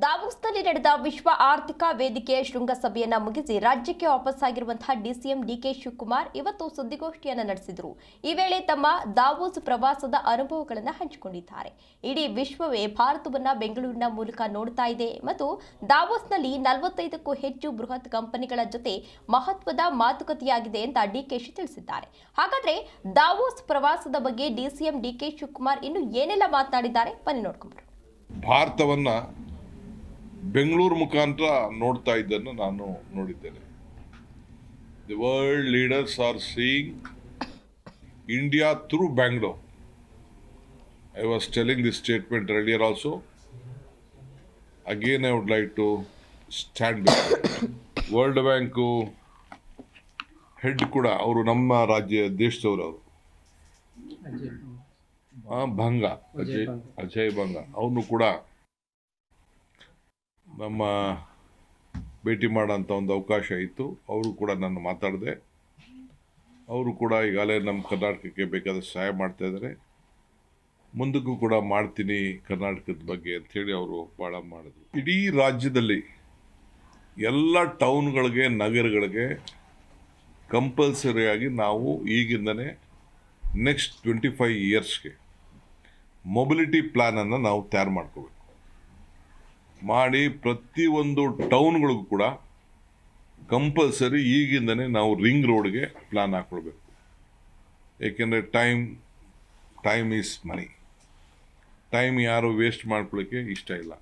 ದಾವೋಸ್ನಲ್ಲಿ ನಡೆದ ವಿಶ್ವ ಆರ್ಥಿಕ ವೇದಿಕೆಯ ಶೃಂಗಸಭೆಯನ್ನ ಮುಗಿಸಿ ರಾಜ್ಯಕ್ಕೆ ವಾಪಸ್ಸಾಗಿರುವಂತಹ ಡಿಸಿಎಂ ಡಿಕೆ ಶಿವಕುಮಾರ್ ಇವತ್ತು ಸುದ್ದಿಗೋಷ್ಠಿಯನ್ನು ನಡೆಸಿದರು. ಈ ವೇಳೆ ತಮ್ಮ ದಾವೋಸ್ ಪ್ರವಾಸದ ಅನುಭವಗಳನ್ನು ಹಂಚಿಕೊಂಡಿದ್ದಾರೆ. ಇಡೀ ವಿಶ್ವವೇ ಭಾರತವನ್ನ ಬೆಂಗಳೂರಿನ ಮೂಲಕ ನೋಡ್ತಾ ಇದೆ ಮತ್ತು ದಾವೋಸ್ನಲ್ಲಿ 45ಕ್ಕೂ ಹೆಚ್ಚು ಬೃಹತ್ ಕಂಪನಿಗಳ ಜೊತೆ ಮಹತ್ವದ ಮಾತುಕತೆಯಾಗಿದೆ ಅಂತ ಡಿಕೆಶಿ ತಿಳಿಸಿದ್ದಾರೆ. ಹಾಗಾದ್ರೆ ದಾವೋಸ್ ಪ್ರವಾಸದ ಬಗ್ಗೆ ಡಿಸಿಎಂ ಡಿಕೆ ಶಿವಕುಮಾರ್ ಇನ್ನು ಏನೆಲ್ಲ ಮಾತನಾಡಿದ್ದಾರೆ ಬನ್ನಿ ನೋಡ್ಕೊಂಡ್ರು. ಭಾರತವನ್ನ ಬೆಂಗಳೂರು ಮುಖಾಂತರ ನೋಡ್ತಾ ಇದ್ದನ್ನು ನಾನು ನೋಡಿದ್ದೇನೆ. The world leaders are seeing India through Bangalore. I was telling this statement earlier also. Again, I would like to stand with world bank head ಕೂಡ ಅವರು ನಮ್ಮ ರಾಜ್ಯ ದೇಶದವರು. ಅಜಯ್ ಬಂಗ ಅವನು ಕೂಡ ನಮ್ಮ ಭೇಟಿ ಮಾಡೋಂಥ ಒಂದು ಅವಕಾಶ ಇತ್ತು. ಅವರು ಕೂಡ ನಾನು ಮಾತಾಡಿದೆ. ಅವರು ಕೂಡ ಈಗಾಗಲೇ ನಮ್ಮ ಕರ್ನಾಟಕಕ್ಕೆ ಬೇಕಾದ ಸಹಾಯ ಮಾಡ್ತಾ ಇದ್ದಾರೆ. ಮುಂದಕ್ಕೂ ಕೂಡ ಮಾಡ್ತೀನಿ ಕರ್ನಾಟಕದ ಬಗ್ಗೆ ಅಂಥೇಳಿ ಅವರು ಭಾಳ ಮಾಡಿದ್ರು. ಇಡೀ ರಾಜ್ಯದಲ್ಲಿ ಎಲ್ಲ ಟೌನ್ಗಳಿಗೆ ನಗರಗಳಿಗೆ ಕಂಪಲ್ಸರಿಯಾಗಿ ನಾವು ಈಗಿಂದನೇ ನೆಕ್ಸ್ಟ್ 25 ಇಯರ್ಸ್ಗೆ ಮೊಬಿಲಿಟಿ ಪ್ಲ್ಯಾನನ್ನು ನಾವು ತಯಾರು ಮಾಡ್ಕೋಬೇಕು. ಮಾಡಿ ಪ್ರತಿಯೊಂದು ಟೌನ್ಗಳಿಗೂ ಕೂಡ ಕಂಪಲ್ಸರಿ ಈಗಿಂದನೇ ನಾವು ರಿಂಗ್ ರೋಡ್ಗೆ ಪ್ಲ್ಯಾನ್ ಹಾಕ್ಕೊಳ್ಬೇಕು. ಏಕೆಂದರೆ ಟೈಮ್ ಈಸ್ ಮನಿ. ಟೈಮ್ ಯಾರು ವೇಸ್ಟ್ ಮಾಡ್ಕೊಳ್ಳೋಕ್ಕೆ ಇಷ್ಟ ಇಲ್ಲ.